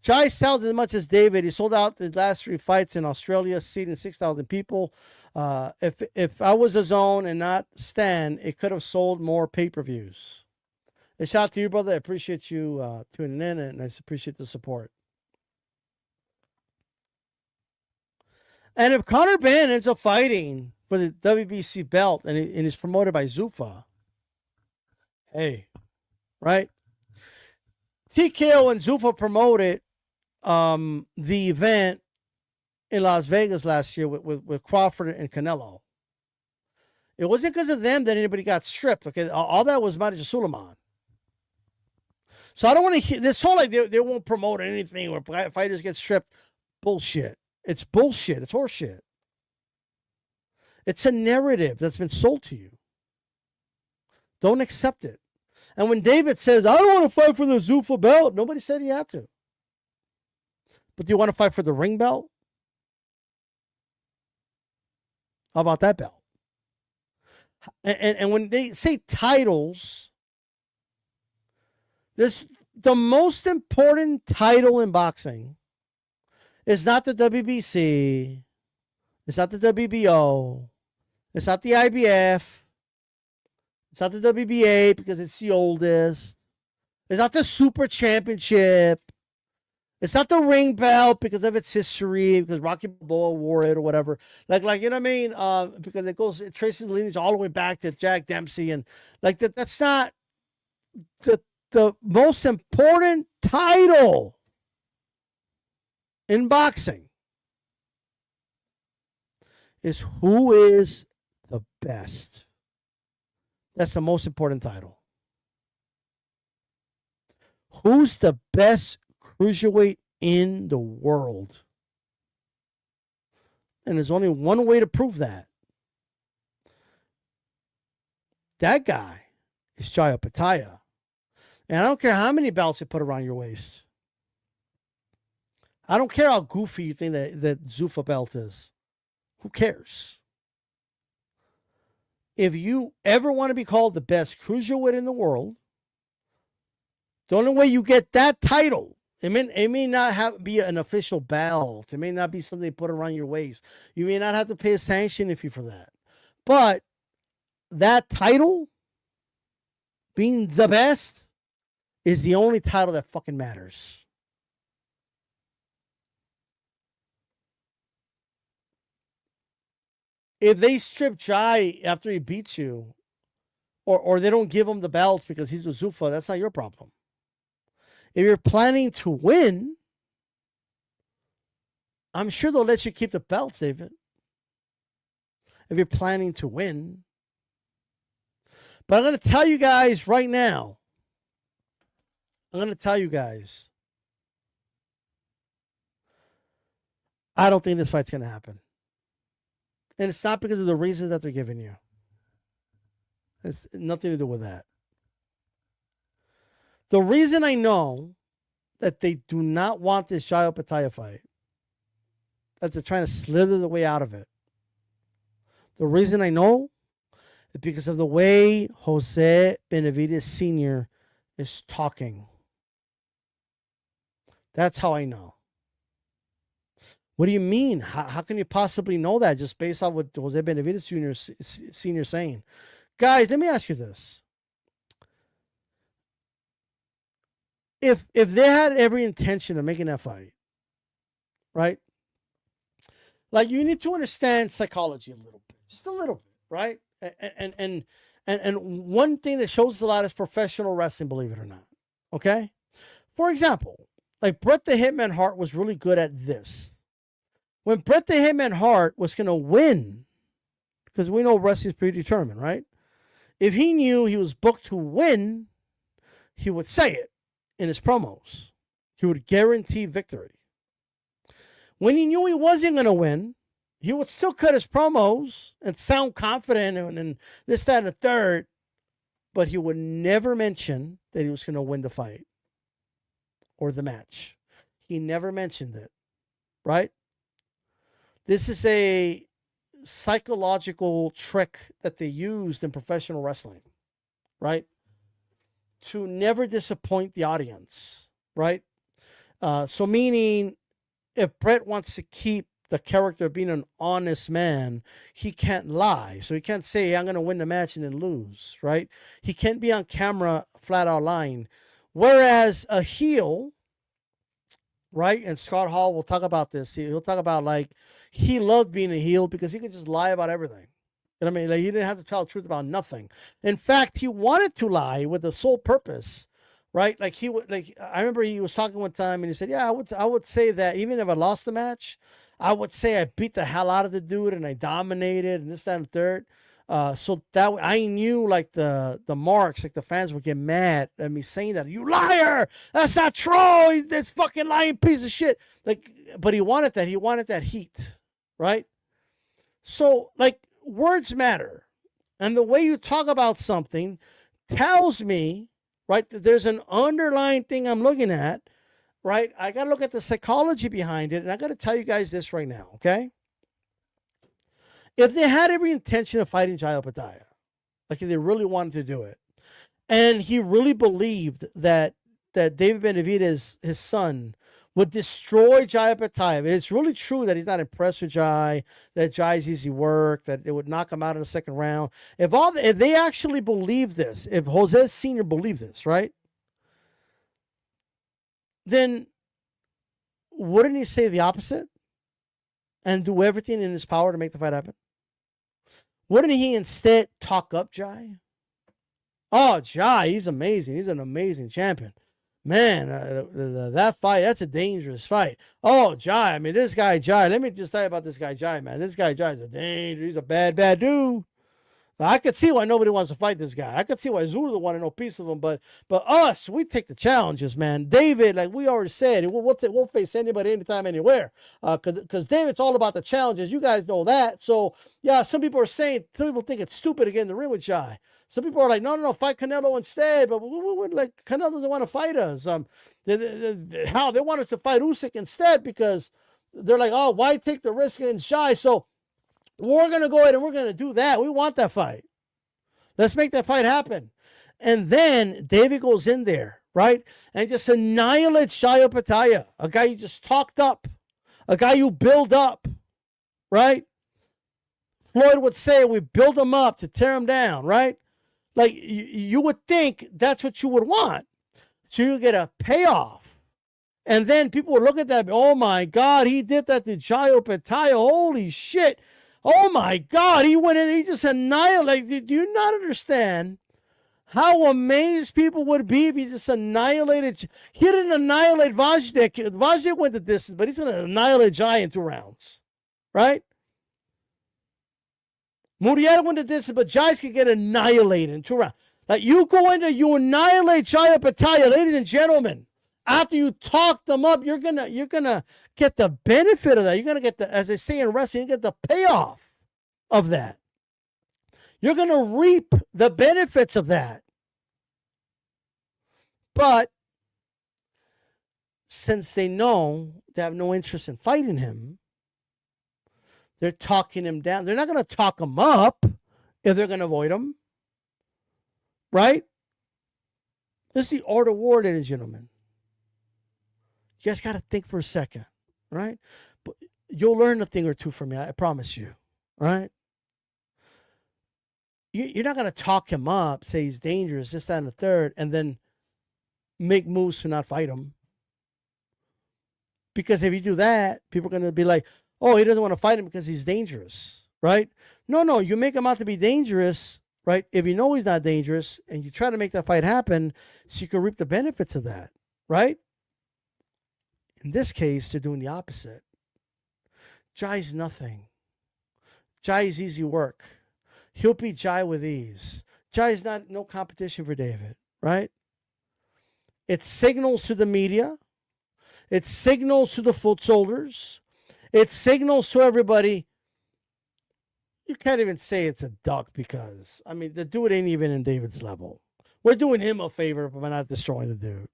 Jai sells as much as David. He sold out the last 3 fights in Australia, seating 6,000 people. If I was a zone and not Stan, it could have sold more pay-per-views. A shout out to you, brother. I appreciate you tuning in, and I appreciate the support. And if Conor Benn ends up fighting for the WBC belt and is promoted by Zuffa, hey, right? TKO and Zuffa promoted the event in Las Vegas last year with Crawford and Canelo. It wasn't because of them that anybody got stripped. Okay, all that was Maddie Suleiman. So I don't want to hear this whole like they won't promote anything where fighters get stripped. Bullshit. It's bullshit. It's horseshit. It's a narrative that's been sold to you. Don't accept it. And when David says, I don't want to fight for the Zuffa belt, nobody said he had to. But do you want to fight for the ring belt? How about that belt? And when they say titles, this the most important title in boxing is not the WBC, it's not the WBO, it's not the IBF, it's not the WBA because it's the oldest, it's not the Super Championship, it's not the ring belt because of its history, because Rocky Balboa wore it or whatever. Like you know what I mean? Because it traces the lineage all the way back to Jack Dempsey, and like that's not the most important title in boxing. Is who is the best. That's the most important title. Who's the best cruiserweight in the world? And there's only one way to prove that. That guy is Jai Opetia. And I don't care how many belts you put around your waist. I don't care how goofy you think that Zuffa belt is. Who cares? If you ever want to be called the best cruiserweight in the world, the only way you get that title, it may not be an official belt. It may not be something they put around your waist. You may not have to pay a sanction fee for that. But that title, being the best, is the only title that fucking matters. If they strip Jai after he beats you, or they don't give him the belt because he's a Zuffa, that's not your problem. If you're planning to win, I'm sure they'll let you keep the belts, David. If you're planning to win. But I'm going to tell you guys right now, I don't think this fight's going to happen. And it's not because of the reasons that they're giving you. It's nothing to do with that. The reason I know that they do not want this Jai Opetia fight, that they're trying to slither the way out of it, the reason I know is because of the way Jose Benavidez Sr. is talking. That's how I know. What do you mean? How can you possibly know that just based on what Jose Benavidez Sr. saying? Guys, let me ask you this. If they had every intention of making that fight, right? Like, you need to understand psychology a little bit, just a little bit, right? And one thing that shows a lot is professional wrestling, believe it or not. Okay? For example, like Bret the Hitman Hart was really good at this. When Bret the Hitman Hart was going to win, because we know wrestling is predetermined, right? If he knew he was booked to win, he would say it in his promos. He would guarantee victory. When he knew he wasn't going to win, he would still cut his promos and sound confident and this, that, and the third, but he would never mention that he was going to win the fight or the match. He never mentioned it, right? This is a psychological trick that they used in professional wrestling, right? To never disappoint the audience, right? So meaning, if Bret wants to keep the character of being an honest man, he can't lie. So he can't say, I'm going to win the match and then lose, right? He can't be on camera flat out lying. Whereas a heel, right? And Scott Hall will talk about this. He'll talk about, like, he loved being a heel because he could just lie about everything. You know what I mean? Like, he didn't have to tell the truth about nothing. In fact, he wanted to lie with the sole purpose, right? Like, he would, like, I remember he was talking one time and he said, yeah, I would say that even if I lost the match, I would say I beat the hell out of the dude and I dominated and this, that, and the third. So that I knew, like, the marks, like the fans would get mad at me saying that. You liar! That's not true. That's fucking lying piece of shit. Like, but he wanted that. He wanted that heat, right? So, like, words matter, and the way you talk about something tells me, right, that there's an underlying thing I'm looking at, right? I got to look at the psychology behind it, and I got to tell you guys this right now, okay? If they had every intention of fighting Jai Opetia, Like they really wanted to do it. And he really believed that David Benavidez, his son, would destroy Jai Opetia. It's really true that he's not impressed with Jai, that Jai's easy work, that it would knock him out in the second round. If they actually believe this, if Jose Sr. believed this, right? Then wouldn't he say the opposite and do everything in his power to make the fight happen? Wouldn't he instead talk up Jai? Oh, Jai, he's amazing. He's an amazing champion. Man, that fight, that's a dangerous fight. Oh, Jai, I mean, this guy, Jai, let me just tell you about this guy, Jai, man. This guy, Jai, is a danger. He's a bad, bad dude. I could see why nobody wants to fight this guy. I could see why Zulu wanted no piece of him, but us, we take the challenges, man. David, like we already said, we'll face anybody, anytime, anywhere. Because David's all about the challenges. You guys know that. So, yeah, some people think it's stupid to get in the ring with Jai. Some people are like, no, fight Canelo instead. But we like Canelo doesn't want to fight us. They want us to fight Usyk instead because they're like, oh, why take the risk against Jai? So we're going to go ahead and we're going to do that. We want that fight. Let's make that fight happen. And then David goes in there, right? And just annihilates Jai Opetia, a guy you just talked up, a guy you build up, right? Floyd would say we build him up to tear him down, right? Like you would think that's what you would want. So you get a payoff. And then people would look at that, oh my God, he did that to Jai Opetia. Holy shit. Oh my God, he went in, he just annihilated. Do you not understand how amazed people would be if he just annihilated? He didn't annihilate Vajdik. Vajdik went the distance, but he's going to annihilate Jai in 2 rounds, right? Muriel went the distance, but Jai's can get annihilated in 2 rounds. Like you go in there, you annihilate Jai Opetia, ladies and gentlemen. After you talk them up, you're gonna get the benefit of that. You're gonna get the, as they say in wrestling, you get the payoff of that. You're gonna reap the benefits of that. But since they know they have no interest in fighting him, they're talking him down. They're not gonna talk him up if they're gonna avoid him, right? This is the art of war, ladies and gentlemen. You guys got to think for a second, right? But you'll learn a thing or two from me, I promise you, right? You're not going to talk him up, say he's dangerous, this, that, and the third, and then make moves to not fight him. Because if you do that, people are going to be like, oh, he doesn't want to fight him because he's dangerous, right? No, you make him out to be dangerous, right? If you know he's not dangerous, and you try to make that fight happen so you can reap the benefits of that, right? In this case, they're doing the opposite. Jai's nothing. Jai's easy work. He'll beat Jai with ease. Jai's no competition for David, right? It signals to the media. It signals to the foot soldiers. It signals to everybody. You can't even say it's a duck because, I mean, the dude ain't even in David's level. We're doing him a favor by not destroying the dude.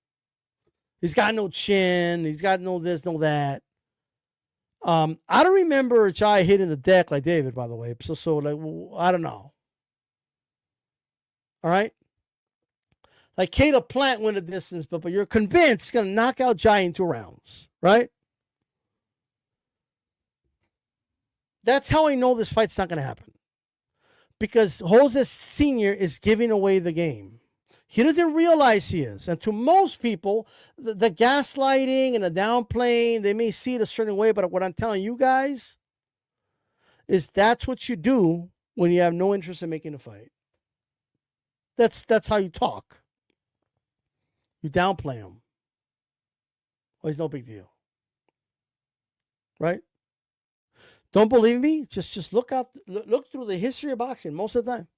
He's got no chin. He's got no this, no that. I don't remember Jai hitting the deck like David, by the way. So like, I don't know. All right? Like Caleb Plant went a distance, but you're convinced he's going to knock out Jai in 2 rounds, right? That's how I know this fight's not going to happen. Because Jose Sr. is giving away the game. He doesn't realize he is. And to most people, the gaslighting and the downplaying, they may see it a certain way, but what I'm telling you guys is that's what you do when you have no interest in making a fight. That's how you talk. You downplay him. Well, it's no big deal. Right? Don't believe me? Just look through the history of boxing most of the time.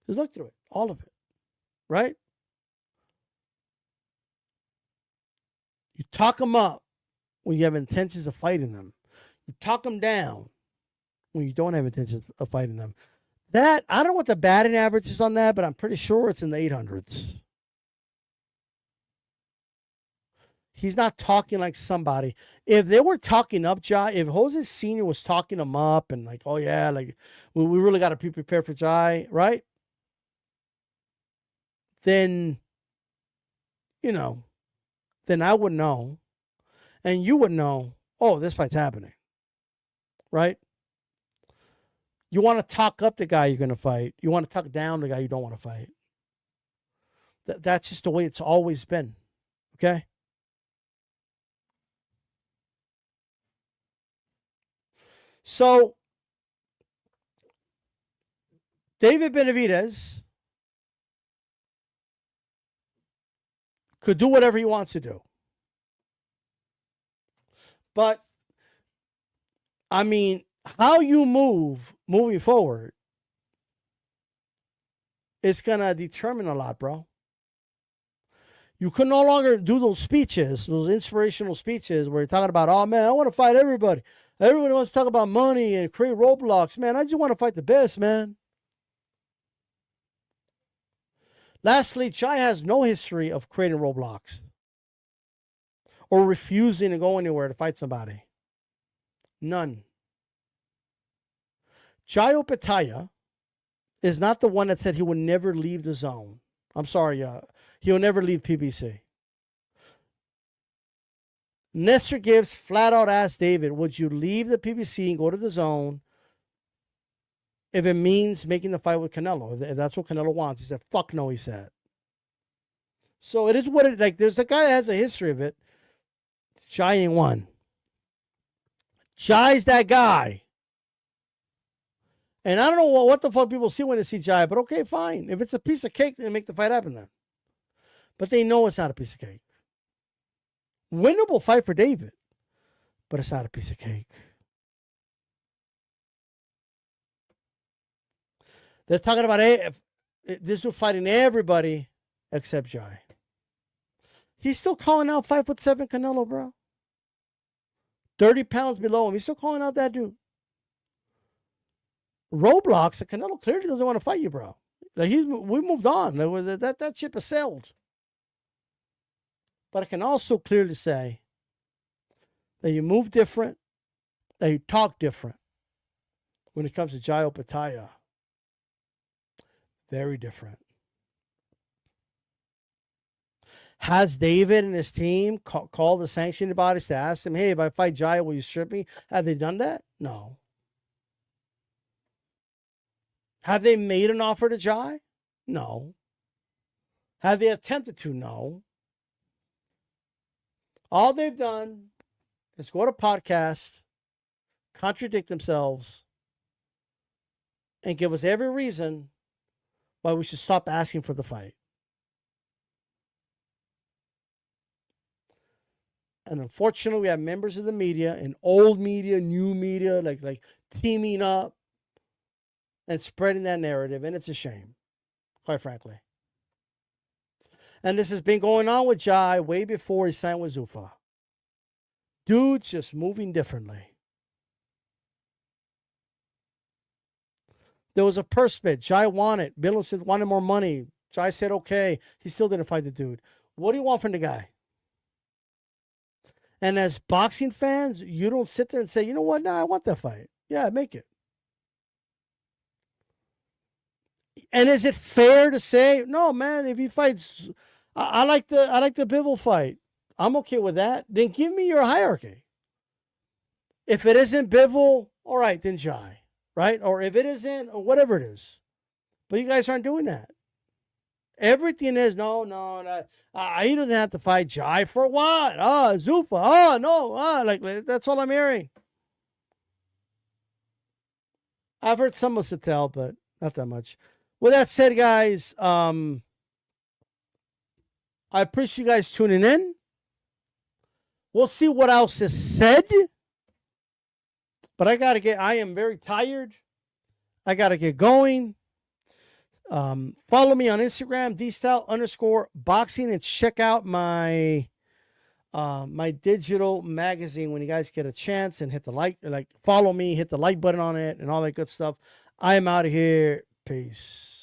Just look through it. All of it. Right? You talk them up when you have intentions of fighting them. You talk them down when you don't have intentions of fighting them. That, I don't know what the batting average is on that, but I'm pretty sure it's in the 800s. He's not talking like somebody. If they were talking up Jai, if Jose Sr. was talking him up and like, oh yeah, like we really got to be prepared for Jai, right? Then, then I would know. And you would know, oh, this fight's happening. Right? You want to talk up the guy you're going to fight. You want to talk down the guy you don't want to fight. That's just the way it's always been. Okay? So, David Benavidez could do whatever he wants to do. But, I mean, how you moving forward is going to determine a lot, bro. You can no longer do those speeches, those inspirational speeches where you're talking about, oh, man, I want to fight everybody. Everybody wants to talk about money and create roadblocks. Man, I just want to fight the best, man. Lastly, Jai has no history of creating roadblocks or refusing to go anywhere to fight somebody. None. Jai Opetia is not the one that said he would never leave the zone. I'm sorry, he'll never leave PBC. Nestor Gibbs flat out asked David, would you leave the PBC and go to the zone if it means making the fight with Canelo? If that's what Canelo wants. He said, fuck no, he said. So it is what it, like, there's a guy that has a history of it. Jai ain't one. Jai's that guy. And I don't know what the fuck people see when they see Jai, but okay, fine. If it's a piece of cake, then make the fight happen then. But they know it's not a piece of cake. Winnable fight for David, but it's not a piece of cake. They're talking about this dude fighting everybody except Jai. He's still calling out 5'7" Canelo, bro. 30 pounds below him. He's still calling out that dude. Roadblocks, Canelo clearly doesn't want to fight you, bro. Like we moved on. That ship has sailed. But I can also clearly say that you move different, that you talk different when it comes to Jai Opetia. Very different. Has David and his team called the sanctioning bodies to ask them, hey, if I fight Jai, will you strip me? Have they done that? No. Have they made an offer to Jai? No. Have they attempted to? No. All they've done is go to podcasts, contradict themselves, and give us every reason why we should stop asking for the fight. And unfortunately, we have members of the media and old media, new media, like teaming up and spreading that narrative. And it's a shame, quite frankly. And this has been going on with Jai way before he signed with Zuffa. Dude's just moving differently. There was a purse bid. Jai wanted. Bill said wanted more money. Jai said okay. He still didn't fight the dude. What do you want from the guy? And as boxing fans, you don't sit there and say, you know what? No, I want that fight. Yeah, make it. And is it fair to say, no, man, if he fights, I like the Bivol fight. I'm okay with that. Then give me your hierarchy. If it isn't Bivol, all right, then Jai, right? Or if it isn't, or whatever it is. But you guys aren't doing that. Everything is, no, he doesn't have to fight Jai for what? Zuffa. Oh, no. Like that's all I'm hearing. I've heard some of Sattel, but not that much. With that said, guys, I appreciate you guys tuning in. We'll see what else is said. But I am very tired. I got to get going. Follow me on Instagram, dstyle_boxing, and check out my my digital magazine when you guys get a chance, and hit the follow me, hit the like button on it, and all that good stuff. I am out of here. Peace.